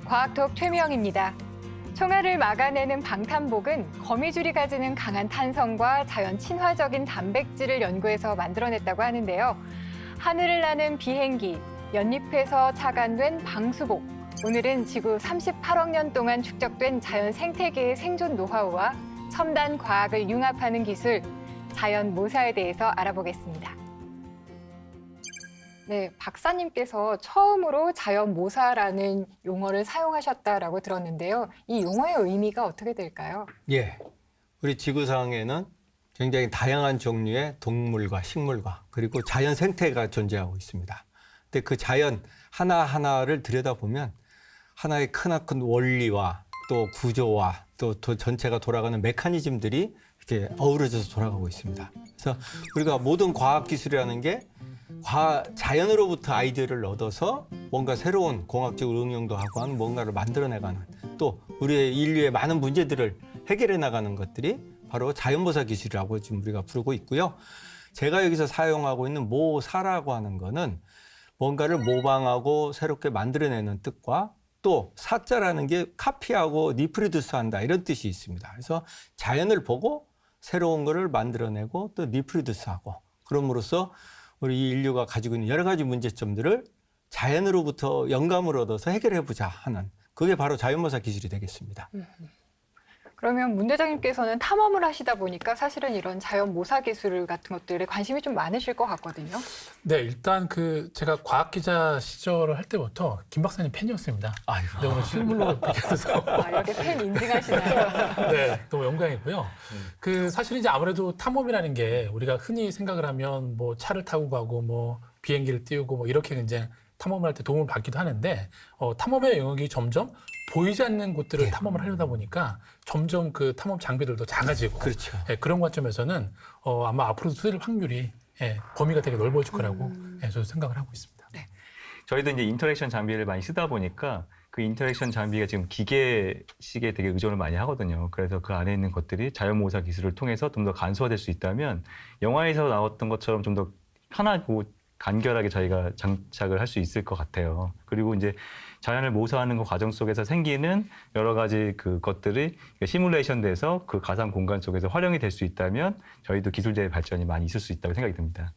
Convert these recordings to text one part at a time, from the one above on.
과학톡 최미영입니다. 총알을 막아내는 방탄복은 거미줄이 가지는 강한 탄성과 자연 친화적인 단백질을 연구해서 만들어냈다고 하는데요. 하늘을 나는 비행기, 연잎에서 착안된 방수복. 오늘은 지구 38억 년 동안 축적된 자연 생태계의 생존 노하우와 첨단 과학을 융합하는 기술, 자연 모사에 대해서 알아보겠습니다. 네, 박사님께서 처음으로 자연 모사라는 용어를 사용하셨다라고 들었는데요. 이 용어의 의미가 어떻게 될까요? 예, 우리 지구상에는 굉장히 다양한 종류의 동물과 식물과 그리고 자연 생태가 존재하고 있습니다. 근데 그 자연 하나하나를 들여다보면 하나의 크나큰 원리와 또 구조와 또 전체가 돌아가는 메커니즘들이 이렇게 어우러져서 돌아가고 있습니다. 그래서 우리가 모든 과학기술이라는 게 자연으로부터 아이디어를 얻어서 뭔가 새로운 공학적 응용도 하고 하는 뭔가를 만들어내가는 또 우리의 인류의 많은 문제들을 해결해 나가는 것들이 바로 자연모사 기술이라고 지금 우리가 부르고 있고요. 제가 여기서 사용하고 있는 모사라고 하는 거는 뭔가를 모방하고 새롭게 만들어내는 뜻과 또 사자라는 게 카피하고 리프로듀스한다 이런 뜻이 있습니다. 그래서 자연을 보고 새로운 거를 만들어내고 또 리프로듀스하고 그럼으로써 우리 인류가 가지고 있는 여러 가지 문제점들을 자연으로부터 영감을 얻어서 해결해보자 하는 그게 바로 자연모사 기술이 되겠습니다. 그러면 문 대장님께서는 탐험을 하시다 보니까 사실은 이런 자연 모사 기술 같은 것들에 관심이 좀 많으실 것 같거든요. 네, 일단 제가 과학 기자 시절을 할 때부터 김 박사님 팬이었습니다. 아이고. 네, 오늘 실물로 뵈서 이렇게 팬 인증하시나요? 네, 너무 영광이고요. 사실 이제 아무래도 탐험이라는 게 우리가 흔히 생각을 하면 뭐 차를 타고 가고 뭐 비행기를 띄우고 뭐 이렇게 이제 탐험을 할 때 도움을 받기도 하는데 탐험의 영역이 점점 보이지 않는 곳들을 탐험을 하려다 보니까 점점 그 탐험 장비들도 작아지고 그렇죠. 그런 관점에서는 아마 앞으로 쓰일 확률이 범위가 되게 넓어질 거라고 저도 생각을 하고 있습니다. 네. 저희도 이제 인터랙션 장비를 많이 쓰다 보니까 그 인터랙션 장비가 지금 기계식에 되게 의존을 많이 하거든요. 그래서 그 안에 있는 것들이 자연모사 기술을 통해서 좀 더 간소화될 수 있다면 영화에서 나왔던 것처럼 좀 더 편하고 간결하게 저희가 장착을 할 수 있을 것 같아요. 그리고 이제 자연을 모사하는 그 과정 속에서 생기는 여러 가지 그것들이 시뮬레이션 돼서 그 가상 공간 속에서 활용이 될 수 있다면 저희도 기술적인 발전이 많이 있을 수 있다고 생각이 듭니다.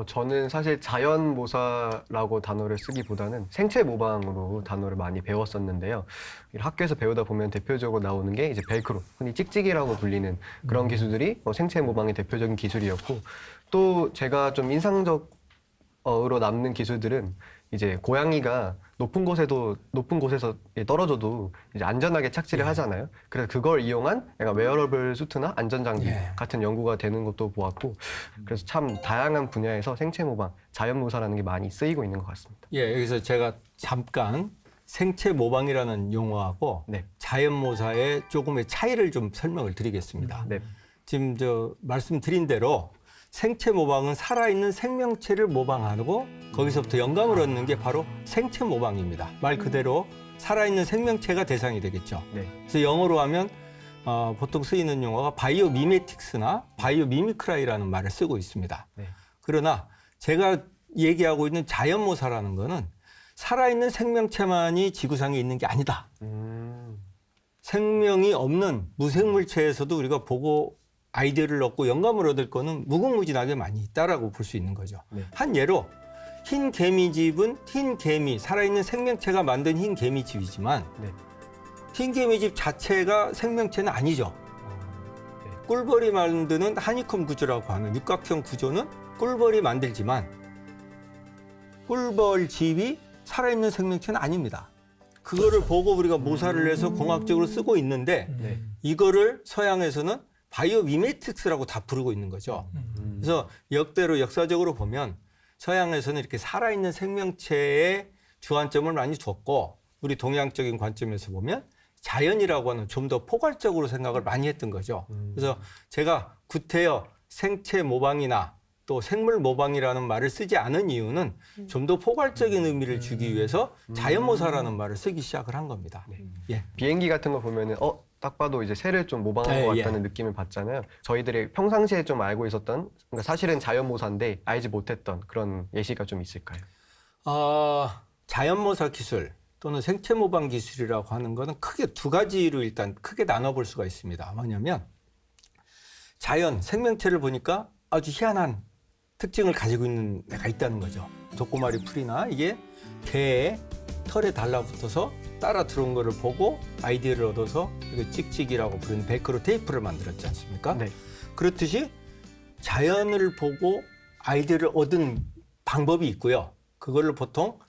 저는 사실 자연 모사라고 단어를 쓰기보다는 생체 모방으로 단어를 많이 배웠었는데요. 학교에서 배우다 보면 대표적으로 나오는 게 이제 벨크로, 흔히 찍찍이라고 불리는 그런 기술들이 생체 모방의 대표적인 기술이었고 또 제가 좀 인상적으로 남는 기술들은 이제 고양이가 높은 곳에서 떨어져도 이제 안전하게 착지를 하잖아요. 그래서 그걸 이용한 약간 웨어러블 수트나 안전장비 같은 연구가 되는 것도 보았고, 그래서 참 다양한 분야에서 생체 모방, 자연 모사라는 게 많이 쓰이고 있는 것 같습니다. 예, 여기서 제가 잠깐 생체 모방이라는 용어하고 자연 모사의 조금의 차이를 좀 설명을 드리겠습니다. 지금 말씀드린 대로 생체 모방은 살아있는 생명체를 모방하고 거기서부터 영감을 얻는 게 바로 생체 모방입니다. 말 그대로 살아있는 생명체가 대상이 되겠죠. 그래서 영어로 하면 보통 쓰이는 용어가 바이오 미메틱스나 바이오 미미크라이라는 말을 쓰고 있습니다. 그러나 제가 얘기하고 있는 자연 모사라는 거는 살아있는 생명체만이 지구상에 있는 게 아니다. 생명이 없는 무생물체에서도 우리가 보고 아이디어를 얻고 영감을 얻을 거는 무궁무진하게 많이 있다라고 볼 수 있는 거죠. 한 예로 흰 개미집은 흰 개미, 살아있는 생명체가 만든 흰 개미집이지만 흰 개미집 자체가 생명체는 아니죠. 꿀벌이 만드는 하니콤 구조라고 하는 육각형 구조는 꿀벌이 만들지만 꿀벌집이 살아있는 생명체는 아닙니다. 그거를 보고 우리가 모사를 해서 공학적으로 쓰고 있는데 이거를 서양에서는 바이오 미메틱스라고 다 부르고 있는 거죠. 그래서 역사적으로 보면 서양에서는 이렇게 살아있는 생명체에 주안점을 많이 뒀고 우리 동양적인 관점에서 보면 자연이라고 하는 좀 더 포괄적으로 생각을 많이 했던 거죠. 그래서 제가 구태여 생체 모방이나 또 생물 모방이라는 말을 쓰지 않은 이유는 좀 더 포괄적인 의미를 주기 위해서 자연모사라는 말을 쓰기 시작을 한 겁니다. 비행기 같은 거 보면은 딱 봐도 이제 새를 좀 모방한 것 같다는 느낌을 받잖아요. 저희들이 평상시에 좀 알고 있었던, 그러니까 사실은 자연모사인데 알지 못했던 그런 예시가 좀 있을까요? 자연모사 기술, 또는 생체 모방 기술이라고 하는 거는 크게 두 가지로 일단 크게 나눠볼 수가 있습니다. 뭐냐면 자연, 생명체를 보니까 아주 희한한 특징을 가지고 있는 애가 있다는 거죠. 독고마리 풀이나 이게 개의 털에 달라붙어서 따라 들어온 거를 보고 아이디어를 얻어서 이게 찍찍이라고 부르는 벨크로 테이프를 만들었지 않습니까? 네. 그렇듯이 자연을 보고 아이디어를 얻은 방법이 있고요. 그거를 보통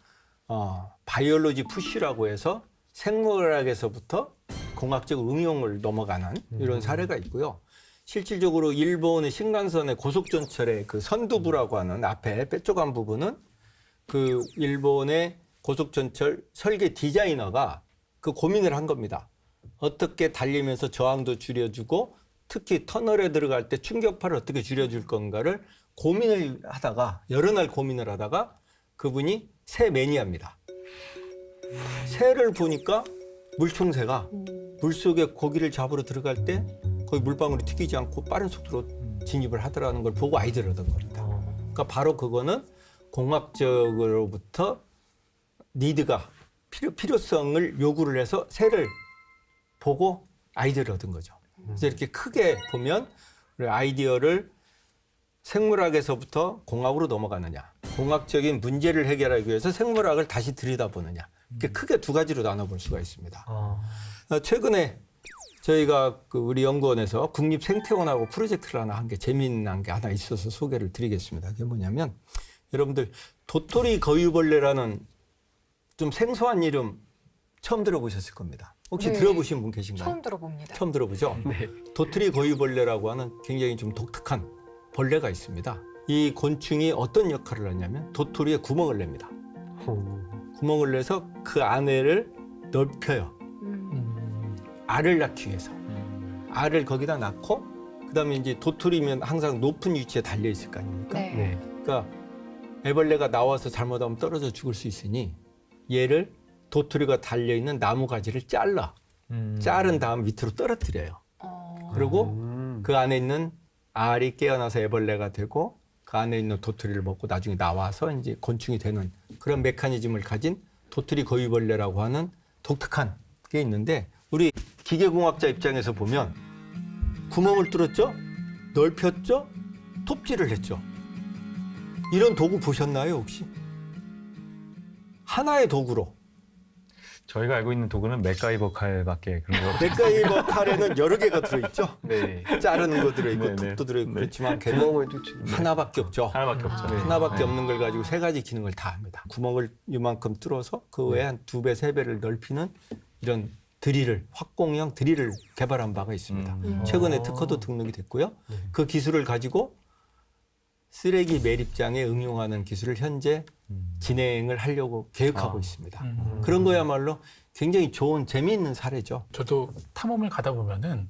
바이올로지 푸시라고 해서 생물학에서부터 공학적 응용을 넘어가는 이런 사례가 있고요. 실질적으로 일본의 신간선의 고속전철의 그 선두부라고 하는 앞에 빼쪽한 부분은 그 일본의 고속전철 설계 디자이너가 그 고민을 한 겁니다. 어떻게 달리면서 저항도 줄여주고 특히 터널에 들어갈 때 충격파를 어떻게 줄여줄 건가를 고민을 하다가 여러 날 고민을 하다가 그분이 새 매니아입니다. 새를 보니까 물총새가 물속에 고기를 잡으러 들어갈 때 거기 물방울이 튀기지 않고 빠른 속도로 진입을 하더라는 걸 보고 아이디어를 얻은 겁니다. 그러니까 바로 그거는 공학적으로부터 니드가 필요성을 요구를 해서 새를 보고 아이디어를 얻은 거죠. 그래서 이렇게 크게 보면 우리 아이디어를 생물학에서부터 공학으로 넘어가느냐, 공학적인 문제를 해결하기 위해서 생물학을 다시 들여다보느냐, 이렇게 크게 두 가지로 나눠볼 수가 있습니다. 최근에 저희가 우리 연구원에서 국립생태원하고 프로젝트를 하나 한 게 재미난 게 하나 있어서 소개를 드리겠습니다. 그게 뭐냐면 여러분들 도토리 거위벌레라는 좀 생소한 이름 처음 들어보셨을 겁니다. 혹시 네. 들어보신 분 계신가요? 처음 들어봅니다. 처음 들어보죠? 네. 도토리 거위벌레라고 하는 굉장히 좀 독특한 벌레가 있습니다. 이 곤충이 어떤 역할을 하냐면 도토리에 구멍을 냅니다. 구멍을 내서 그 안에를 넓혀요. 알을 낳기 위해서. 알을 거기다 낳고 그다음에 이제 도토리면 항상 높은 위치에 달려 있을 거 아닙니까? 네. 네. 그러니까 애벌레가 나와서 잘못하면 떨어져 죽을 수 있으니 얘를 도토리가 달려 있는 나무 가지를 자른 다음 밑으로 떨어뜨려요. 그리고 그 안에 있는 알이 깨어나서 애벌레가 되고 그 안에 있는 도토리를 먹고 나중에 나와서 이제 곤충이 되는 그런 메커니즘을 가진 도토리 거위벌레라고 하는 독특한 게 있는데 우리 기계공학자 입장에서 보면 구멍을 뚫었죠? 넓혔죠? 톱질을 했죠? 이런 도구 보셨나요, 혹시? 하나의 도구로. 저희가 알고 있는 도구는 맥가이버 칼밖에 그런 거 없어요. 맥가이버 칼에는 여러 개가 들어있죠? 네. 자르는 거 들어있고 네, 네. 톱도 들어있고 네. 그렇지만 걔는 구멍을 뚫는 하나밖에 없죠. 하나밖에 없죠. 하나밖에 네. 없는 걸 가지고 세 가지 기능을 다 합니다. 구멍을 이만큼 뚫어서 그 외에 한 2배, 3배를 넓히는 이런 드릴을, 확공형 드릴을 개발한 바가 있습니다. 최근에 특허도 등록이 됐고요. 그 기술을 가지고 쓰레기 매립장에 응용하는 기술을 현재 진행을 하려고 계획하고 있습니다. 그런 거야말로 굉장히 좋은 재미있는 사례죠. 저도 탐험을 가다 보면은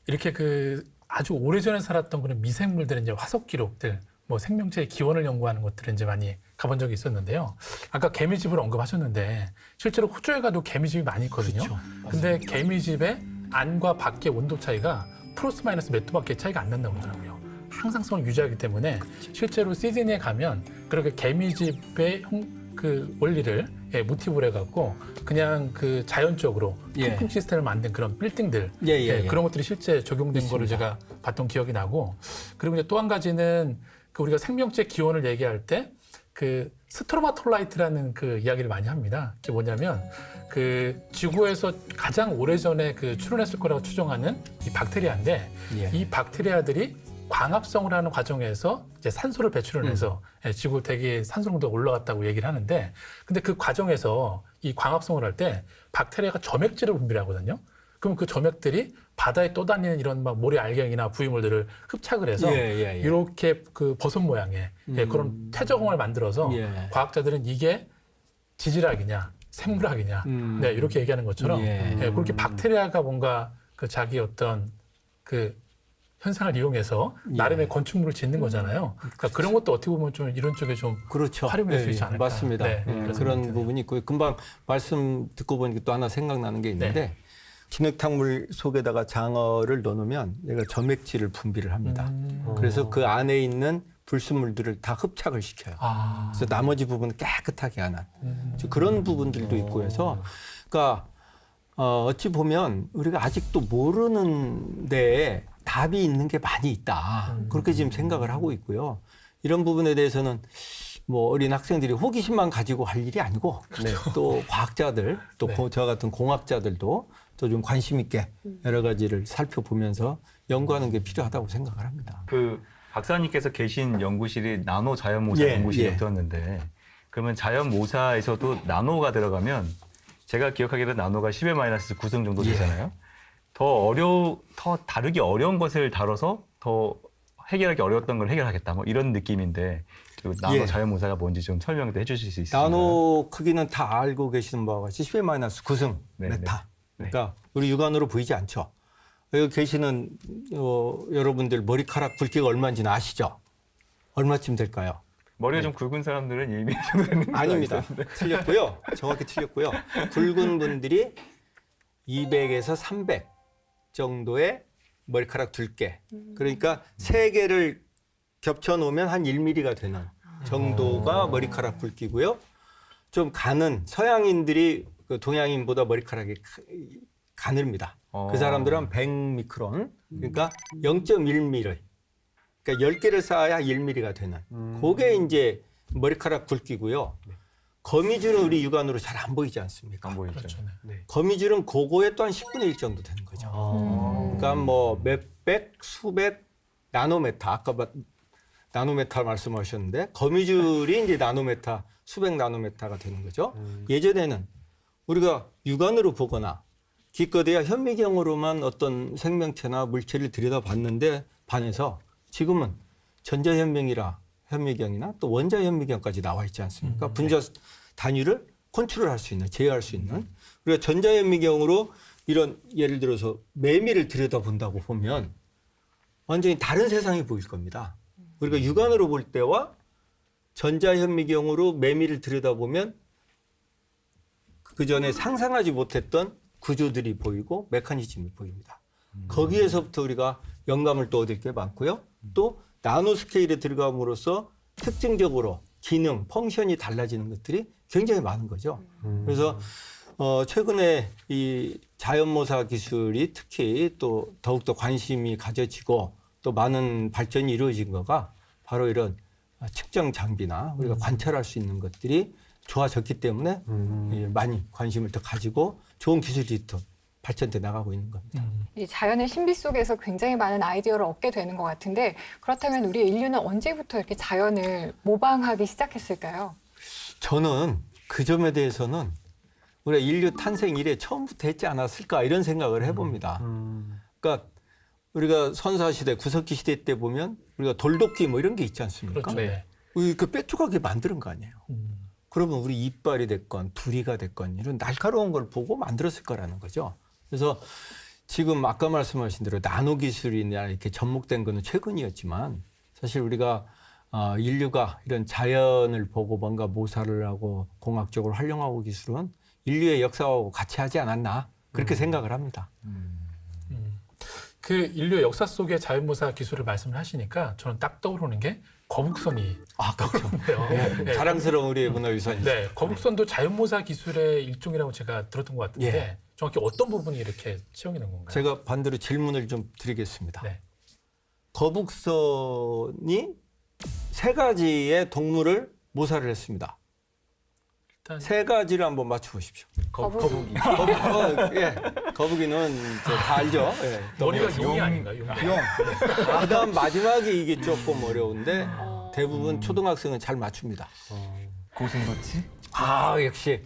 이렇게 그 아주 오래전에 살았던 그런 미생물들의 이제 화석 기록들, 뭐 생명체의 기원을 연구하는 것들을 이제 많이 가본 적이 있었는데요. 아까 개미집을 언급하셨는데 실제로 호주에 가도 개미집이 많이 있거든요. 그렇죠. 근데 개미집의 안과 밖의 온도 차이가 플러스 마이너스 몇 도밖에 차이가 안 난다고 그러더라고요. 항상성을 유지하기 때문에 실제로 시드니에 가면 그렇게 개미집의 그 원리를 모티브로 해갖고 그냥 그 자연적으로 예. 통풍 시스템을 만든 그런 빌딩들 예. 그런 것들이 실제 적용된 거를 제가 봤던 기억이 나고 그리고 이제 또 한 가지는 그 우리가 생명체 기원을 얘기할 때 그 스트로마톨라이트라는 그 이야기를 많이 합니다. 그게 뭐냐면 그 지구에서 가장 오래전에 그 출현했을 거라고 추정하는 이 박테리아인데 예. 이 박테리아들이 광합성을 하는 과정에서 이제 산소를 배출을 해서 지구 대기의 산소 농도가 올라갔다고 얘기를 하는데 근데 그 과정에서 이 광합성을 할 때 박테리아가 점액질을 분비를 하거든요. 그럼 그 점액들이 바다에 떠다니는 이런 막 모래 알갱이나 부유물들을 흡착을 해서 이렇게 그 버섯 모양의 그런 퇴적원을 만들어서 과학자들은 이게 지질학이냐 생물학이냐 네, 이렇게 얘기하는 것처럼 그렇게 박테리아가 뭔가 그 자기 어떤 그 현상을 이용해서 나름의 건축물을 짓는 거잖아요. 그러니까 그런 것도 어떻게 보면 좀 이런 쪽에 좀 그렇죠. 활용될 수 있지 않을까. 맞습니다. 네, 그런 부분이 있고요. 금방 말씀 듣고 보니까 또 하나 생각나는 게 있는데 진흙탕물 속에다가 장어를 넣어놓으면 얘가 점액질을 분비를 합니다. 그래서 그 안에 있는 불순물들을 다 흡착을 시켜요. 아. 그래서 나머지 부분은 깨끗하게 하는 그런 부분들도 있고 해서 그러니까 어찌 보면 우리가 아직도 모르는 데에 답이 있는 게 많이 있다. 그렇게 지금 생각을 하고 있고요. 이런 부분에 대해서는 뭐 어린 학생들이 호기심만 가지고 할 일이 아니고 또 과학자들 또 네. 저와 같은 공학자들도 또 좀 관심 있게 여러 가지를 살펴보면서 연구하는 게 필요하다고 생각을 합니다. 그 박사님께서 계신 연구실이 나노 자연모사 예, 연구실이었는데 그러면 자연모사에서도 나노가 들어가면 제가 기억하기로 나노가 10의 마이너스 9승 정도 되잖아요. 더 다루기 어려운 것을 다뤄서 더 해결하기 어려웠던 걸 해결하겠다. 뭐 이런 느낌인데 그 나노 예. 자연모사가 뭔지 좀 설명해 주실 수 있을까요? 나노 크기는 다 알고 계시는 바와 같이 10의 마이너스 9승 네, 메타. 네. 그러니까 우리 육안으로 보이지 않죠. 여기 계시는 여러분들 머리카락 굵기가 얼마인지는 아시죠? 얼마쯤 될까요? 머리가 좀 굵은 사람들은 1mm 정도 되는 거 아닙니다. 틀렸고요. 정확히 틀렸고요. 굵은 분들이 200에서 300 정도의 머리카락 두께. 그러니까 세 개를 겹쳐 놓으면 한 1mm가 되는 정도가 머리카락 굵기고요. 좀 가는 서양인들이 그 동양인보다 머리카락이 가늘입니다. 그 사람들은 100미크론, 그러니까 0.1mm. 그러니까 10개를 쌓아야 1mm가 되는. 그게 이제 머리카락 굵기고요. 거미줄은 우리 육안으로 잘 안 보이지 않습니까? 안 보이죠. 그렇죠. 네. 거미줄은 그거의 또한 10분의 1 정도 되는 거죠. 그러니까 뭐 몇백, 수백 나노메타, 아까 나노메타 말씀하셨는데 거미줄이 이제 나노메타, 수백 나노메타가 되는 거죠. 예전에는 우리가 육안으로 보거나 기껏해야 현미경으로만 어떤 생명체나 물체를 들여다봤는데 반해서 지금은 전자현미경이나 또 원자현미경까지 나와 있지 않습니까? 분자 단위를 컨트롤할 수 있는, 제어할 수 있는. 우리가 전자현미경으로 이런 예를 들어서 매미를 들여다본다고 보면 완전히 다른 세상이 보일 겁니다. 우리가 육안으로 볼 때와 전자현미경으로 매미를 들여다보면 그 전에 상상하지 못했던 구조들이 보이고 메커니즘이 보입니다. 거기에서부터 우리가 영감을 또 얻을 게 많고요. 또 나노 스케일에 들어감으로써 특징적으로 기능, 펑션이 달라지는 것들이 굉장히 많은 거죠. 그래서 최근에 이 자연모사 기술이 특히 또 더욱더 관심이 가져지고 또 많은 발전이 이루어진 거가 바로 이런 측정 장비나 우리가 관찰할 수 있는 것들이 좋아졌기 때문에 많이 관심을 더 가지고 좋은 기술이 더 발전돼 나가고 있는 겁니다. 이 자연의 신비 속에서 굉장히 많은 아이디어를 얻게 되는 것 같은데 그렇다면 우리 인류는 언제부터 이렇게 자연을 모방하기 시작했을까요? 저는 그 점에 대해서는 우리가 인류 탄생 이래 처음부터 했지 않았을까 이런 생각을 해봅니다. 그러니까 우리가 선사시대, 구석기 시대 때 보면 우리가 돌도끼 뭐 이런 게 있지 않습니까? 그렇죠. 네. 그 뾰족하게 만드는 거 아니에요. 그러면 우리 이빨이 됐건 부리가 됐건 이런 날카로운 걸 보고 만들었을 거라는 거죠. 그래서 지금 아까 말씀하신 대로 나노 기술이나 이렇게 접목된 거는 최근이었지만 사실 우리가 인류가 이런 자연을 보고 뭔가 모사를 하고 공학적으로 활용하고 기술은 인류의 역사하고 같이 하지 않았나 그렇게 생각을 합니다. 그 인류 역사 속의 자연모사 기술을 말씀을 하시니까 저는 딱 떠오르는 게 거북선이 그렇죠. 떠오르는데요. 네. 자랑스러운 우리의 문화유산이죠. 네, 거북선도 자연모사 기술의 일종이라고 제가 들었던 것 같은데 예. 정확히 어떤 부분이 이렇게 채용되는 건가요? 제가 반대로 질문을 좀 드리겠습니다. 네. 거북선이 세 가지의 동물을 모사를 했습니다. 일단 세 가지를 한번 맞춰보십시오. 거북이. 거북이는 다 알죠. 예. 머리가 용이 아닌가요? 용. 그다음 마지막에 이게 조금 어려운데 대부분 초등학생은 잘 맞춥니다. 고슴도치? 역시.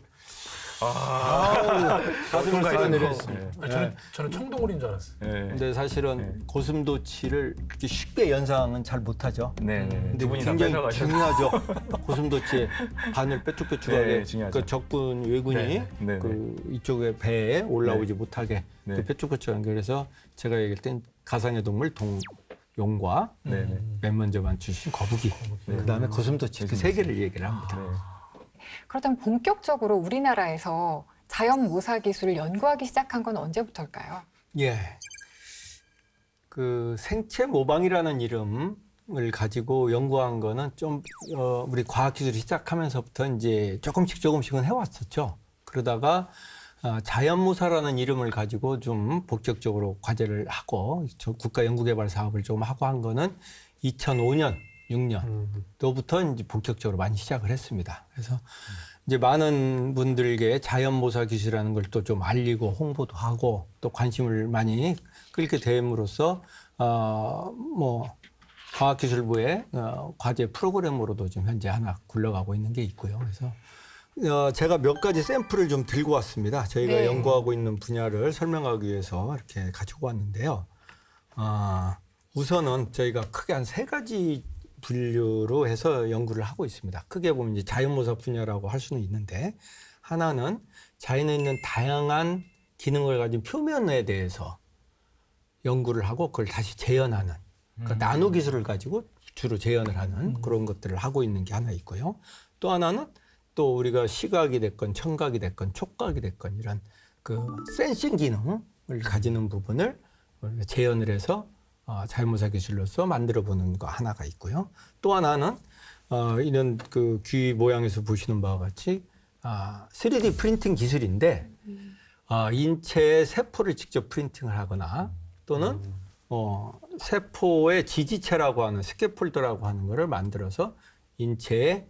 가슴을 어떤가 쓸어내렸습니다. 저는 청동오리인 줄 알았어요. 네. 근데 사실은 고슴도치를 이렇게 쉽게 연상은 잘 못하죠. 네. 근데 두 분이 다 굉장히 뺏어가셔서. 중요하죠. 고슴도치의 바늘 뾰족뾰족하게 네, 중요하죠. 그 적군 왜군이 네, 네, 그 이쪽에 배에 올라오지 못하게 네. 그 뾰족뾰족한 게 그래서 제가 얘기할 땐 가상의 동물 용과 네. 맨 먼저 맞추신 거북이, 그다음에 고슴도치 그 세 개를 얘기를 합니다. 네. 그렇다면 본격적으로 우리나라에서 자연 모사 기술을 연구하기 시작한 건 언제부터일까요? 예. 그 생체 모방이라는 이름 가지고 연구한 거는 좀 우리 과학기술이 시작하면서부터 이제 조금씩은 해왔었죠. 그러다가 자연무사라는 이름을 가지고 좀 본격적으로 과제를 하고 국가연구개발 사업을 좀 하고 한 거는 2005년, 6년도부터 이제 본격적으로 많이 시작을 했습니다. 그래서 이제 많은 분들에게 자연모사 기술이라는 걸 또 좀 알리고 홍보도 하고 또 관심을 많이 끌게 됨으로써 뭐 과학기술부의 과제 프로그램으로도 지금 현재 하나 굴러가고 있는 게 있고요. 그래서 제가 몇 가지 샘플을 좀 들고 왔습니다. 저희가 네. 연구하고 있는 분야를 설명하기 위해서 이렇게 가지고 왔는데요. 우선은 저희가 크게 한 3가지 분류로 해서 연구를 하고 있습니다. 크게 보면 이제 자연모사 분야라고 할 수는 있는데, 하나는 자연에 있는 다양한 기능을 가진 표면에 대해서 연구를 하고 그걸 다시 재현하는, 그러니까 나노 기술을 가지고 주로 재현을 하는 그런 것들을 하고 있는 게 하나 있고요. 또 하나는 또 우리가 시각이 됐건 청각이 됐건 촉각이 됐건 이런 그 센싱 기능을 가지는 부분을 우리가 재현을 해서 자연모사 기술로서 만들어 보는 거 하나가 있고요. 또 하나는 이런 그 귀 모양에서 보시는 바와 같이 3D 프린팅 기술인데 인체의 세포를 직접 프린팅을 하거나 또는 세포의 지지체라고 하는 스캐폴드라고 하는 거를 만들어서 인체에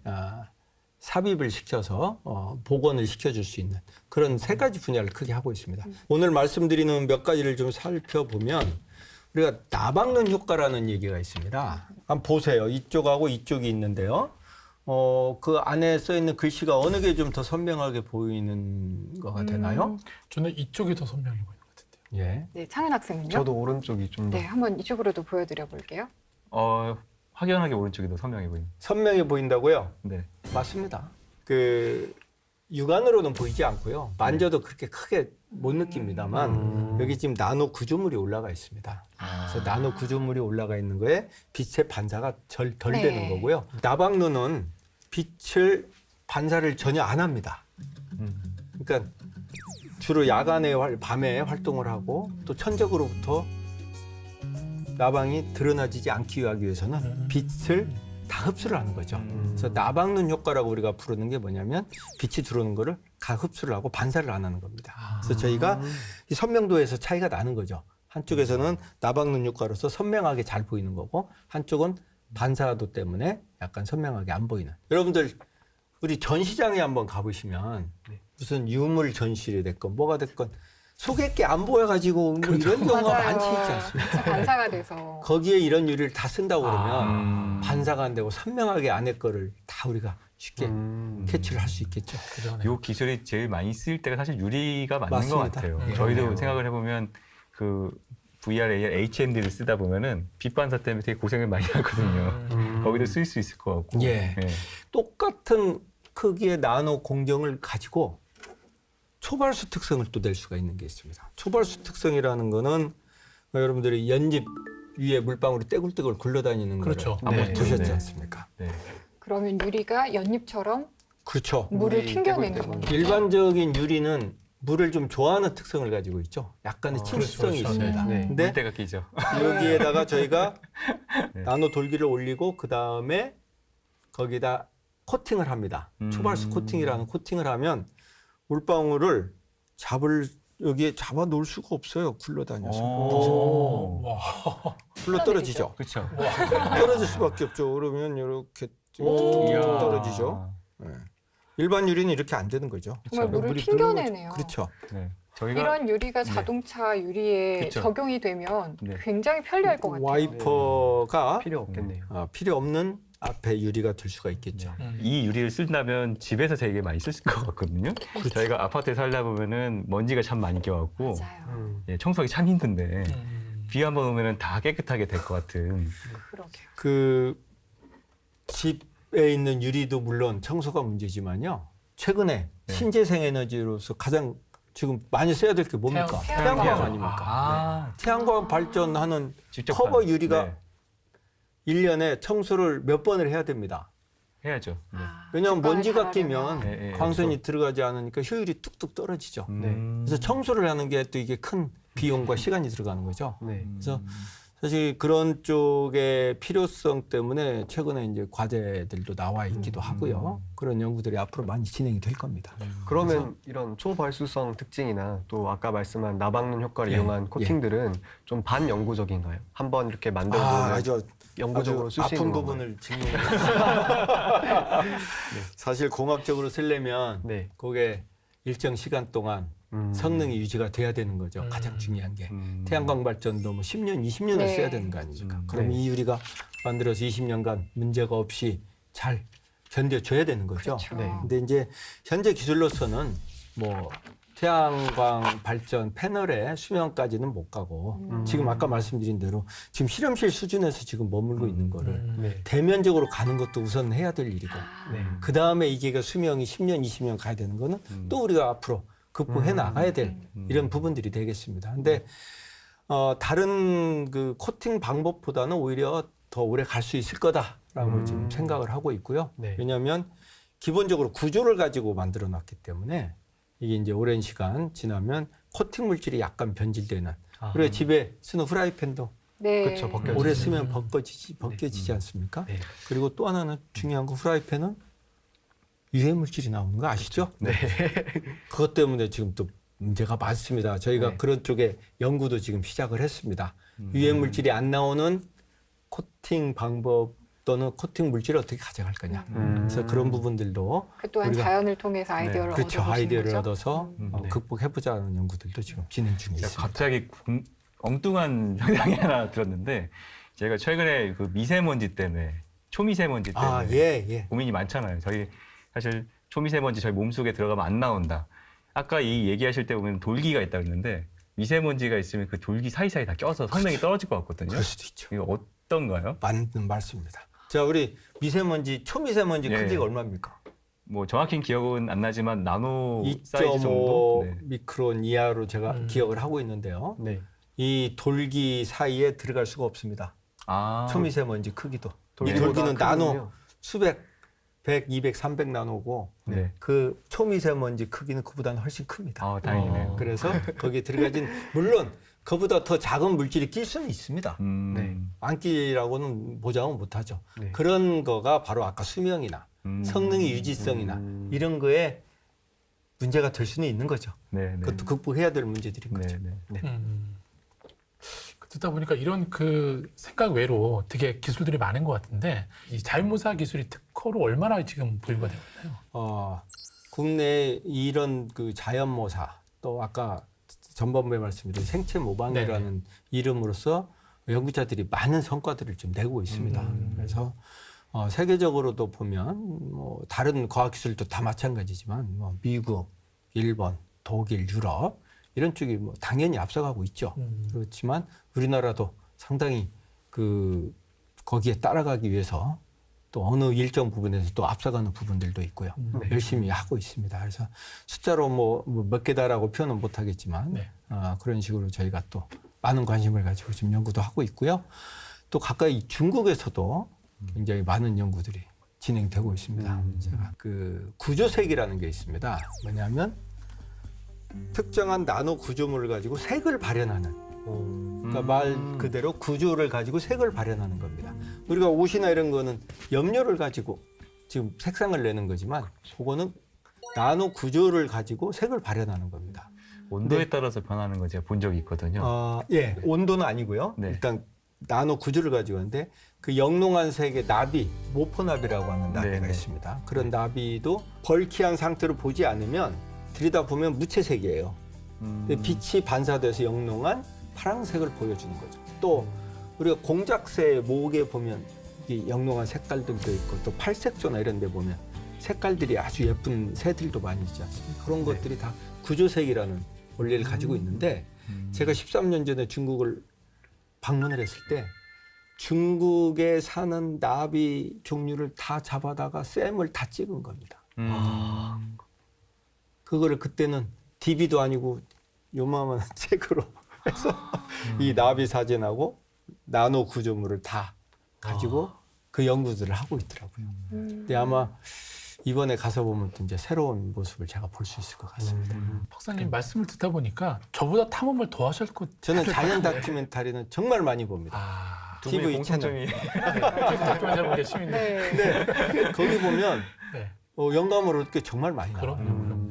삽입을 시켜서 복원을 시켜줄 수 있는 그런 3가지 분야를 크게 하고 있습니다. 오늘 말씀드리는 몇 가지를 좀 살펴보면 우리가 나박는 효과라는 얘기가 있습니다. 한번 보세요. 이쪽하고 이쪽이 있는데요. 그 안에 써 있는 글씨가 어느 게 좀 더 선명하게 보이는 거가 되나요? 저는 이쪽이 더 선명해 보이는 것 같은데요. 예. 네, 창현 학생은요? 저도 오른쪽이 좀 더. 네, 한번 이쪽으로도 보여드려 볼게요. 확연하게 오른쪽이 더 선명해 보입니다. 선명해 보인다고요? 네. 맞습니다. 그 육안으로는 보이지 않고요. 만져도 그렇게 크게 못 느낍니다만 여기 지금 나노 구조물이 올라가 있습니다. 그래서 나노 구조물이 올라가 있는 거에 빛의 반사가 덜 네. 되는 거고요. 나박눈은 빛을 반사를 전혀 안 합니다. 그러니까 주로 야간에 밤에 활동을 하고 또 천적으로부터 나방이 드러나지 않기 위해서는 빛을 다 흡수를 하는 거죠. 그래서 나박눈 효과라고 우리가 부르는 게 뭐냐면 빛이 들어오는 거를 다 흡수를 하고 반사를 안 하는 겁니다. 그래서 저희가 이 선명도에서 차이가 나는 거죠. 한쪽에서는 나박눈 효과로서 선명하게 잘 보이는 거고 한쪽은 반사도 때문에 약간 선명하게 안 보이는. 여러분들 우리 전시장에 한번 가보시면 무슨 유물 전시를 됐건 뭐가 됐건 속에 게 안 보여가지고 뭐 이런 경우가 맞아요. 많지 있지 않습니까? 진짜 반사가 돼서. 거기에 이런 유리를 다 쓴다고 그러면 반사가 안 되고 선명하게 안에 거를 다 우리가 쉽게 캐치를 할 수 있겠죠. 그러네요. 이 기술이 제일 많이 쓰일 때가 사실 유리가 맞는 맞습니다. 것 같아요. 예. 저희도 그러네요. 생각을 해보면 그 VR, AR, HMD를 쓰다 보면은 빛 반사 때문에 되게 고생을 많이 하거든요. 거기도 쓸 수 있을 것 같고. 예. 예. 똑같은 크기의 나노 공정을 가지고 초발수 특성을 또 낼 수가 있는 게 있습니다. 초발수 특성이라는 거는 여러분들이 연잎 위에 물방울이 떼굴떼굴 굴러다니는 그렇죠. 걸 한번 네. 보셨지 네. 않습니까? 네. 그러면 유리가 연잎처럼 그렇죠. 물을 물이 튕겨내는 떼고 거예요. 일반적인 유리는 물을 좀 좋아하는 특성을 가지고 있죠. 약간의 침식성이 그렇죠. 있습니다. 네. 근데 물때가 끼죠. 여기에다가 저희가 네. 나노 돌기를 올리고 그 다음에 거기다 코팅을 합니다. 초발수 코팅이라는 코팅을 하면 물방울을 여기에 잡아 놓을 수가 없어요. 굴러다녀서. 오. 와. 굴러 떨어지죠. 그렇죠. 떨어질 수밖에 없죠. 그러면 이렇게 뚝뚝 떨어지죠. 네. 일반 유리는 이렇게 안 되는 거죠. 정말 물을 물이 튕겨내네요. 그렇죠. 네. 저희가 이런 유리가 네. 자동차 유리에 그쵸. 적용이 되면 네. 굉장히 편리할 것 같아요. 와이퍼가 필요 없겠네요. 필요 없는 앞에 유리가 될 수가 있겠죠. 이 유리를 쓴다면 집에서 되게 많이 쓸 것 같거든요. 저희가 아파트에 살다 보면은 먼지가 참 많이 껴갖고 맞아요. 예, 청소하기 참 힘든데 비 한 번 오면은 다 깨끗하게 될 것 같은. 그러게요. 그 집에 있는 유리도 물론 청소가 문제지만요. 최근에 네. 신재생 에너지로서 가장 지금 많이 써야 될 게 뭡니까? 태양광. 태양광 아닙니까? 태양광 발전하는 직접 커버 유리가 네, 1년에 청소를 몇 번을 해야 됩니다. 해야죠. 네. 왜냐하면 습관을 먼지가 잘하려면. 끼면 네, 네, 광선이 들어가지 않으니까 효율이 뚝뚝 떨어지죠. 네. 그래서 청소를 하는 게 또 이게 큰 비용과 시간이 들어가는 거죠. 네. 그래서 사실 그런 쪽의 필요성 때문에 최근에 이제 과제들도 나와 있기도 하고요. 그런 연구들이 앞으로 많이 진행이 될 겁니다. 그러면 이런 초발수성 특징이나 또 아까 말씀한 나박눈 효과를 예, 이용한 코팅들은 좀 반영구적인가요? 한번 이렇게 만들어 놓으면 아주 영구적으로 쓸 수 아픈 있는 건가요? 부분을 질문. 사실 공학적으로 쓰려면 네. 그게 일정 시간 동안 성능이 유지가 돼야 되는 거죠. 가장 중요한 게. 태양광 발전도 뭐 10년, 20년을 네. 써야 되는 거 아닙니까? 그럼 네. 이 유리가 만들어서 20년간 문제가 없이 잘 견뎌줘야 되는 거죠. 그렇죠. 네. 근데 이제 현재 기술로서는 뭐 태양광 발전 패널의 수명까지는 못 가고 지금 아까 말씀드린 대로 지금 실험실 수준에서 지금 머물고 있는 거를 네. 대면적으로 가는 것도 우선 해야 될 일이고 네. 그 다음에 이게 수명이 10년, 20년 가야 되는 거는 또 우리가 앞으로 극복해 나가야 될 이런 부분들이 되겠습니다. 근데 다른 그 코팅 방법보다는 오히려 더 오래 갈 수 있을 거다라고 지금 생각을 하고 있고요. 네. 왜냐하면 기본적으로 구조를 가지고 만들어 놨기 때문에 이게 이제 오랜 시간 지나면 코팅 물질이 약간 변질되는 우리가 집에 쓰는 후라이팬도 네. 그렇죠. 벗겨지죠. 오래 쓰면 벗겨지지 않습니까? 네. 그리고 또 하나는 중요한 건 후라이팬은 유해 물질이 나오는 거 아시죠? 네. 그것 때문에 지금 또 문제가 많습니다. 저희가 네. 그런 쪽에 연구도 지금 시작을 했습니다. 유해 물질이 안 나오는 코팅 방법 또는 코팅 물질을 어떻게 가져갈 거냐. 그래서 그런 부분들도 그 또한 우리가- 자연을 통해서 아이디어를 그렇죠. 얻어보시는 아이디어를 거죠? 얻어서 네. 극복해보자는 연구들도 지금 진행 중에 제가 있습니다. 갑자기 엉뚱한 현상이 하나 들었는데 제가 최근에 그 미세먼지 때문에 초미세먼지 때문에 아, 예, 예. 고민이 많잖아요. 저희 사실 초미세먼지 저희 몸속에 들어가면 안 나온다. 아까 이 얘기하실 때 보면 돌기가 있다고 했는데 미세먼지가 있으면 그 돌기 사이사이 다 껴서 성능이 떨어질 것 같거든요. 그럴 수도 있죠. 이거 어떤가요? 맞는 말씀입니다. 자, 우리 미세먼지, 초미세먼지 예. 크기가 얼마입니까? 뭐 정확히 기억은 안 나지만 나노 사이즈 정도. 2.5 네. 미크론 이하로 제가 기억을 하고 있는데요. 네. 이 돌기 사이에 들어갈 수가 없습니다. 아, 초미세먼지 크기도. 이 돌기보다 돌기는 나노 크군요. 수백, 100, 200, 300 나노고 네. 그 초미세먼지 크기는 그보다는 훨씬 큽니다. 아, 다행이네요. 그래서 거기에 들어가진 물론 그보다 더 작은 물질이 낄 수는 있습니다. 네. 안 끼라고는 보장은 못하죠. 네. 그런 거가 바로 아까 수명이나 성능의 유지성이나 이런 거에 문제가 될 수는 있는 거죠. 네, 네. 그것도 극복해야 될 문제들인 네, 거죠. 네. 듣다 보니까 이런 그 생각 외로 되게 기술들이 많은 것 같은데 이 자연모사 기술이 특허로 얼마나 지금 보유가 되고 있나요? 국내에 이런 그 자연모사 또 아까 전반부에 말씀드린 생체 모방이라는 이름으로서 연구자들이 많은 성과들을 좀 내고 있습니다. 그래서 세계적으로도 보면 뭐 다른 과학기술도 다 마찬가지지만 뭐 미국, 일본, 독일, 유럽 이런 쪽이 뭐 당연히 앞서가고 있죠. 그렇지만 우리나라도 상당히 그 거기에 따라가기 위해서 또 어느 일정 부분에서 또 앞서가는 부분들도 있고요. 열심히 하고 있습니다. 그래서 숫자로 뭐 몇 개다라고 표현은 못하겠지만 네. 그런 식으로 저희가 또 많은 관심을 가지고 지금 연구도 하고 있고요. 또 가까이 중국에서도 굉장히 많은 연구들이 진행되고 있습니다. 제가 그 구조색이라는 게 있습니다. 뭐냐면 특정한 나노 구조물을 가지고 색을 발현하는 그러니까 말 그대로 구조를 가지고 색을 발현하는 겁니다. 우리가 옷이나 이런 거는 염료를 가지고 지금 색상을 내는 거지만 그거는 나노 구조를 가지고 색을 발현하는 겁니다. 온도에 따라서 변하는 거 제가 본 적이 있거든요. 예, 온도는 아니고요. 네. 일단 나노 구조를 가지고 하는데 그 영롱한 색의 나비, 모포나비라고 하는 나비가 네, 네. 있습니다. 그런 나비도 벌키한 상태로 보지 않으면 들여다보면 무채색이에요. 근데 빛이 반사돼서 영롱한 파란색을 보여주는 거죠. 또 우리가 공작새 목에 보면 이 영롱한 색깔들도 있고 또 팔색조나 이런 데 보면 색깔들이 아주 예쁜 새들도 많이 있지 않습니까? 그런 것들이 다 구조색이라는 원리를 가지고 있는데 제가 13년 전에 중국을 방문을 했을 때 중국에 사는 나비 종류를 다 잡아다가 쌤을 다 찍은 겁니다. 그거를 그때는 DV도 아니고 요만한 책으로 해서 이 나비 사진하고 나노 구조물을 다 가지고 그 연구들을 하고 있더라고요. 근데 아마 이번에 가서 보면 또 이제 새로운 모습을 제가 볼 수 있을 것 같습니다. 박사님 말씀을 듣다 보니까 저보다 탐험을 더 하실 것 저는 같을 자연 것 같은데. 다큐멘터리는 정말 많이 봅니다. 아, 두 분의 TV 채널. 공통점이 다큐멘터리 보는 게 취미인데. 네. 거기 보면 네. 영감을 얻게 정말 많이 나와요. 그럼요.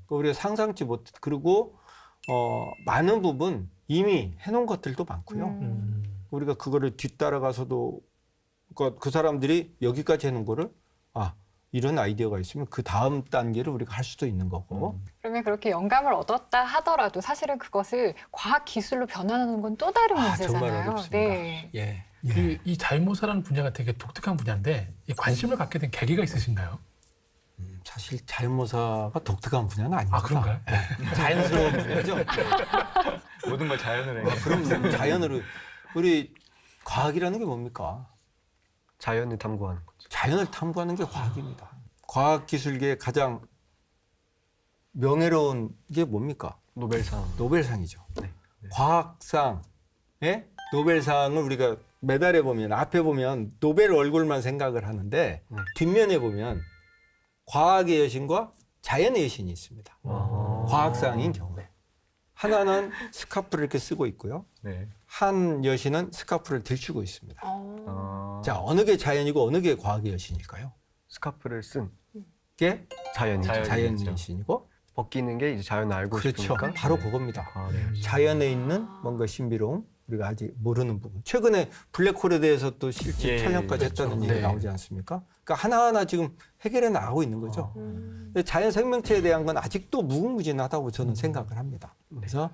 우리가 상상치 못. 그리고 많은 부분 이미 해놓은 것들도 많고요. 우리가 그거를 뒤따라가서도 그러니까 그 사람들이 여기까지 해놓은 거를 이런 아이디어가 있으면 그 다음 단계를 우리가 할 수도 있는 거고. 그러면 그렇게 영감을 얻었다 하더라도 사실은 그것을 과학 기술로 변환하는 건 또 다른 문제잖아요. 정말 어렵습니다. 네. 예. 이 자연모사라는 분야가 되게 독특한 분야인데 이 관심을 갖게 된 계기가 있으신가요? 사실 자연모사가 독특한 분야는 아닙니다. 아, 그런가요? 자연스러운 분야죠. 모든 걸 자연으로 해. 그럼 자연으로 우리 과학이라는 게 뭡니까? 자연을 탐구하는 거죠. 자연을 탐구하는 게 과학입니다. 과학기술계의 가장 명예로운 게 뭡니까? 노벨상. 노벨상이죠. 네. 과학상에 노벨상을 우리가 메달에 보면 앞에 보면 노벨 얼굴만 생각을 하는데 네. 뒷면에 보면 과학의 여신과 자연의 여신이 있습니다. 아. 과학상인 경우에 하나는 스카프를 이렇게 쓰고 있고요. 네. 한 여신은 스카프를 들추고 있습니다. 자, 어느 게 자연이고 어느 게 과학의 여신일까요? 스카프를 쓴 그게 자연이죠. 자연. 자연의 여신이고 벗기는 게 이제 자연을 알고 그렇죠. 싶으니까. 바로 그겁니다. 네. 자연에 있는 뭔가 신비로움 우리가 아직 모르는 부분. 최근에 블랙홀에 대해서 또 실제 예, 촬영까지 그렇죠. 했다는 얘기가 네. 나오지 않습니까? 그러니까 하나하나 지금 해결해 나가고 있는 거죠. 근데 자연 생명체에 대한 건 아직도 무궁무진하다고 저는 생각을 합니다. 그래서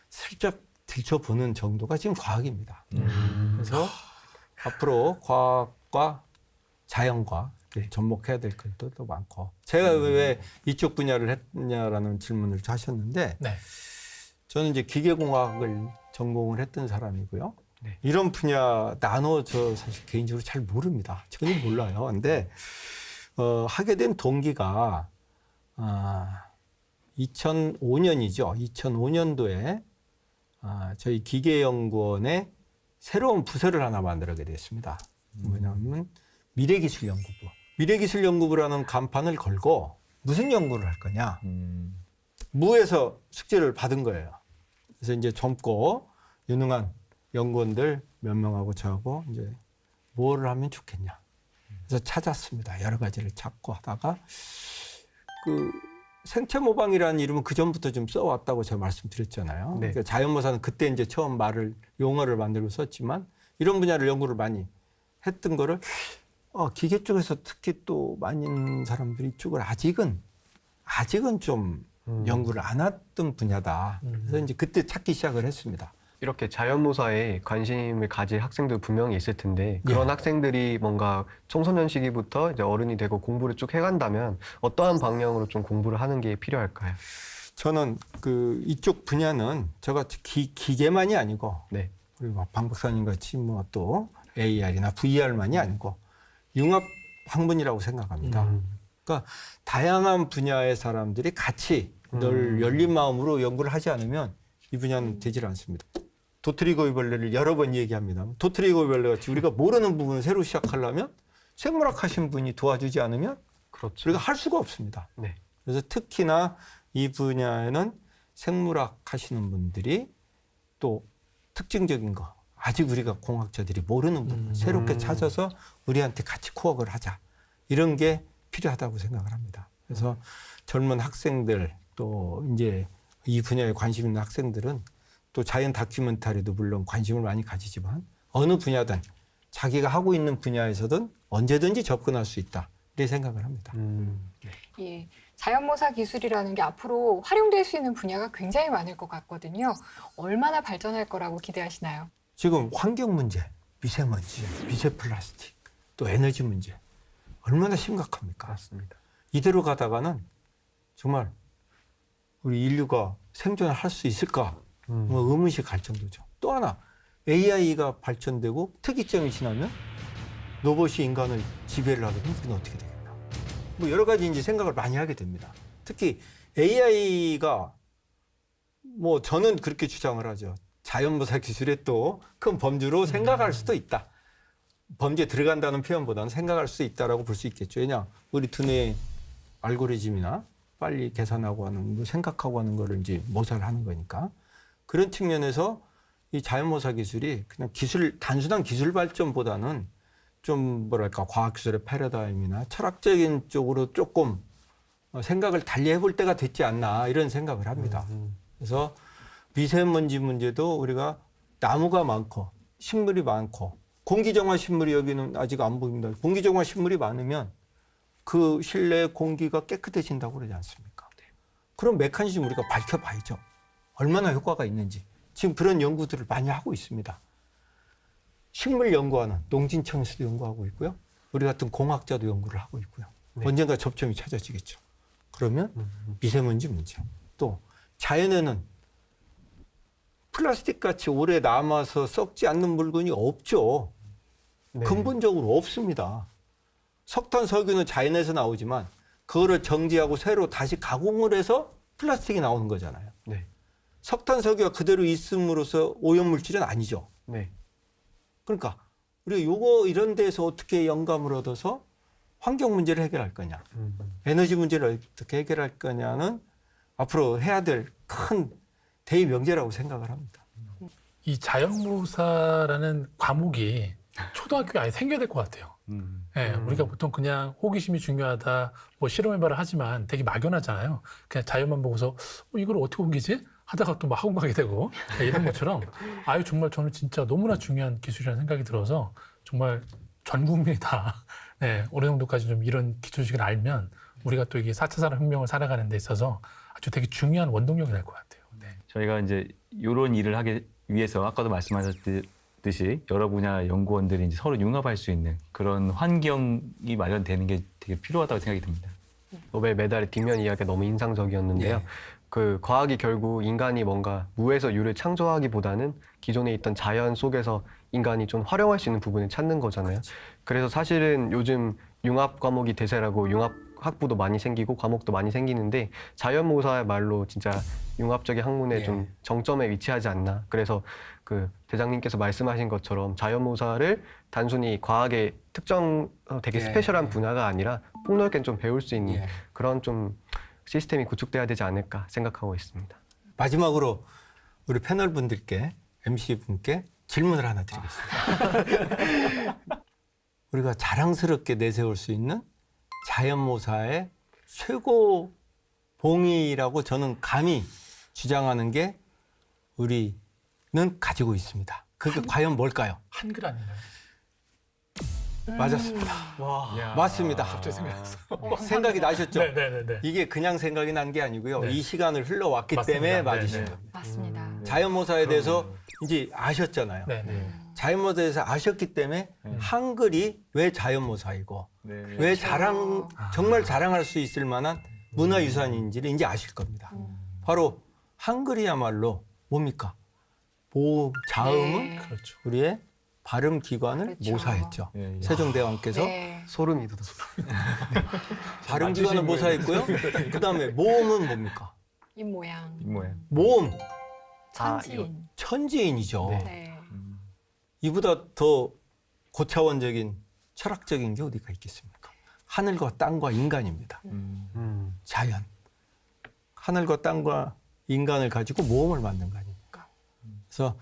슬쩍 들춰보는 정도가 지금 과학입니다. 그래서 앞으로 과학과 자연과 이렇게 접목해야 될 것도 많고 제가 왜 이쪽 분야를 했냐라는 질문을 하셨는데 네. 저는 이제 기계공학을 전공을 했던 사람이고요. 네. 이런 분야 나눠 저 사실 개인적으로 잘 모릅니다. 전혀 몰라요. 근데 하게 된 동기가 2005년이죠. 2005년도에 저희 기계연구원에 새로운 부서를 하나 만들게 됐습니다. 뭐냐면 미래기술연구부. 미래기술연구부라는 간판을 걸고 무슨 연구를 할 거냐. 무에서 숙제를 받은 거예요. 그래서 이제 젊고 유능한 연구원들 몇 명하고 저하고 이제 뭐를 하면 좋겠냐. 그래서 찾았습니다. 여러 가지를 찾고 하다가 그 생체 모방이라는 이름은 그 전부터 좀 써왔다고 제가 말씀드렸잖아요. 네. 그러니까 자연모사는 그때 이제 처음 용어를 만들고 썼지만 이런 분야를 연구를 많이 했던 거를 기계 쪽에서 특히 또 많은 사람들이 이쪽을 아직은 좀 연구를 안 했던 분야다. 그래서 이제 그때 찾기 시작을 했습니다. 이렇게 자연모사에 관심을 가질 학생들 분명히 있을 텐데 그런 학생들이 뭔가 청소년 시기부터 이제 어른이 되고 공부를 쭉 해간다면 어떠한 방향으로 좀 공부를 하는 게 필요할까요? 저는 이쪽 분야는 저같이 기계만이 아니고 네. 우리 방 박사님 같이 뭐 또 AR이나 VR만이 아니고 융합 학문이라고 생각합니다. 그러니까 다양한 분야의 사람들이 같이 늘 열린 마음으로 연구를 하지 않으면 이 분야는 되질 않습니다. 도트리고이벌레를 여러 번 얘기합니다. 도트리고이벌레 같이 우리가 모르는 부분을 새로 시작하려면 생물학 하신 분이 도와주지 않으면 그렇죠. 우리가 할 수가 없습니다. 네. 그래서 특히나 이 분야에는 생물학 하시는 분들이 또 특징적인 거 아직 우리가 공학자들이 모르는 부분 새롭게 찾아서 우리한테 같이 코어를 하자. 이런 게 필요하다고 생각을 합니다. 그래서 젊은 학생들 또 이제 이 분야에 관심 있는 학생들은 또 자연 다큐멘터리도 물론 관심을 많이 가지지만 어느 분야든 자기가 하고 있는 분야에서든 언제든지 접근할 수 있다. 이렇게 생각을 합니다. 예, 자연모사 기술이라는 게 앞으로 활용될 수 있는 분야가 굉장히 많을 것 같거든요. 얼마나 발전할 거라고 기대하시나요? 지금 환경 문제, 미세먼지, 미세 플라스틱, 또 에너지 문제 얼마나 심각합니까? 맞습니다. 이대로 가다가는 정말 우리 인류가 생존을 할 수 있을까? 뭐 의문이 갈 정도죠. 또 하나 AI가 발전되고 특이점이 지나면 로봇이 인간을 지배를 하게 되면 우리는 어떻게 되겠나? 뭐 여러 가지 이제 생각을 많이 하게 됩니다. 특히 AI가 뭐 저는 그렇게 주장을 하죠. 자연모사 기술의 또 큰 범주로 생각할 수도 있다. 범죄에 들어간다는 표현보다는 생각할 수 있다라고 볼 수 있겠죠. 왜냐, 우리 두뇌 알고리즘이나 빨리 계산하고 하는 뭐 생각하고 하는 거를 이제 모사를 하는 거니까 그런 측면에서 이 자연모사 기술이 그냥 단순한 기술 발전보다는 좀 뭐랄까 과학기술의 패러다임이나 철학적인 쪽으로 조금 생각을 달리 해볼 때가 됐지 않나 이런 생각을 합니다. 그래서 미세먼지 문제도 우리가 나무가 많고 식물이 많고 공기정화 식물이 여기는 아직 안 보입니다. 공기정화 식물이 많으면 그 실내 공기가 깨끗해진다고 그러지 않습니까? 그런 메커니즘 우리가 밝혀봐야죠. 얼마나 효과가 있는지. 지금 그런 연구들을 많이 하고 있습니다. 식물 연구하는 농진청에서도 연구하고 있고요. 우리 같은 공학자도 연구를 하고 있고요. 네. 언젠가 접점이 찾아지겠죠. 그러면 미세먼지 문제. 또 자연에는 플라스틱 같이 오래 남아서 썩지 않는 물건이 없죠. 네. 근본적으로 없습니다. 석탄, 석유는 자연에서 나오지만 그거를 정지하고 새로 다시 가공을 해서 플라스틱이 나오는 거잖아요. 네. 석탄, 석유가 그대로 있음으로써 오염물질은 아니죠. 네. 그러니까 우리가 요거 이런 데서 어떻게 영감을 얻어서 환경 문제를 해결할 거냐, 에너지 문제를 어떻게 해결할 거냐는 앞으로 해야 될 큰 대의 명제라고 생각을 합니다. 이 자연모사라는 과목이 초등학교에 아예 생겨야 될 것 같아요. 예, 우리가 보통 그냥 호기심이 중요하다, 뭐 실험해봐라 하지만 되게 막연하잖아요. 그냥 자연만 보고서 이걸 어떻게 옮기지? 하다가 또 막 학원 가게 되고 이런 것처럼 아유 정말 저는 진짜 너무나 중요한 기술이라는 생각이 들어서 정말 전 국민이 다 네, 어느 정도까지 좀 이런 기초지식을 알면 우리가 또 이게 4차 산업혁명을 살아가는 데 있어서 아주 되게 중요한 원동력이 될 것 같아요. 네. 저희가 이제 이런 일을 하기 위해서 아까도 말씀하셨듯이 여러 분야 연구원들이 이제 서로 융합할 수 있는 그런 환경이 마련되는 게 되게 필요하다고 생각이 듭니다. 노벨 메달의 뒷면 이야기가 너무 인상적이었는데요. 네. 그 과학이 결국 인간이 뭔가 무에서 유를 창조하기보다는 기존에 있던 자연 속에서 인간이 좀 활용할 수 있는 부분을 찾는 거잖아요. 그래서 사실은 요즘 융합 과목이 대세라고 융합 학부도 많이 생기고 과목도 많이 생기는데 자연모사야말로 진짜 융합적인 학문의 예. 좀 정점에 위치하지 않나. 그래서 그 대장님께서 말씀하신 것처럼 자연모사를 단순히 과학의 특정 되게 예. 스페셜한 분야가 아니라 폭넓게 좀 배울 수 있는 예. 그런 좀 시스템이 구축돼야 되지 않을까 생각하고 있습니다. 마지막으로 우리 패널 분들께 MC 분께 질문을 하나 드리겠습니다. 우리가 자랑스럽게 내세울 수 있는 자연모사의 최고 봉이라고 저는 감히 주장하는 게 우리는 가지고 있습니다. 그게 과연 뭘까요? 한글 아닌가요? 맞았습니다. 와, 맞습니다. 갑자기 생각났어. 생각이 나셨죠? 네네네. 이게 그냥 생각이 난 게 아니고요. 네. 이 시간을 흘러왔기 맞습니다. 때문에 네, 맞으신 네. 겁니다. 맞습니다. 자연모사에 대해서 이제 아셨잖아요. 네네. 자연모사에 대해서 아셨기 때문에 한글이 왜 자연모사이고 왜 정말 자랑할 수 있을 만한 문화유산인지를 이제 아실 겁니다. 바로 한글이야말로 뭡니까? 자음은 네. 그렇죠. 우리의 발음 기관을 그렇죠. 모사했죠. 예, 예. 세종대왕께서 네. 소름이 돋았어. 발음 맞추신 기관을 모사했고요. 그다음에 모음은 뭡니까? 입 모양. 이 모양. 모음 천지인. 천지인이죠. 네. 네. 이보다 더 고차원적인 철학적인 게 어디가 있겠습니까? 하늘과 땅과 인간입니다. 자연. 하늘과 땅과 인간을 가지고 모험을 만든 거 아닙니까? 그래서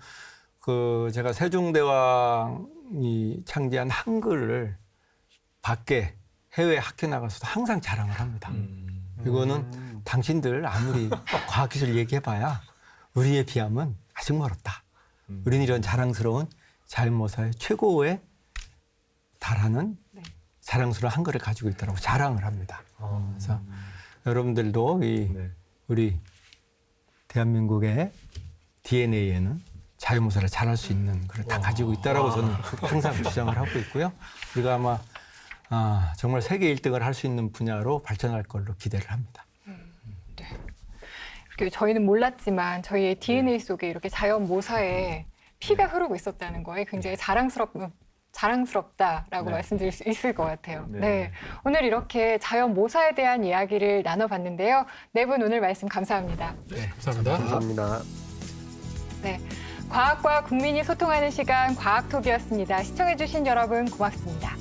제가 세종대왕이 창제한 한글을 밖에 해외 학교 나가서도 항상 자랑을 합니다. 이거는 당신들 아무리 과학기술 얘기해봐야 우리에 비하면 아직 멀었다. 우리는 이런 자랑스러운 자연모사의 최고에 달하는 자랑스러운 한글을 가지고 있다고 자랑을 합니다. 그래서 여러분들도 네. 우리 대한민국의 DNA에는 자연모사를 잘할 수 있는 걸 다 가지고 있다라고 저는 항상 주장을 하고 있고요. 우리가 아마 정말 세계 1등을 할 수 있는 분야로 발전할 걸로 기대를 합니다. 이렇게 저희는 몰랐지만 저희의 DNA 속에 이렇게 자연모사에 피가 흐르고 있었다는 거에 굉장히 자랑스럽다라고 네. 말씀드릴 수 있을 것 같아요. 네. 네. 오늘 이렇게 자연모사에 대한 이야기를 나눠봤는데요. 네 분 오늘 말씀 감사합니다. 네, 감사합니다. 감사합니다. 네. 과학과 국민이 소통하는 시간 과학톡이었습니다. 시청해주신 여러분 고맙습니다.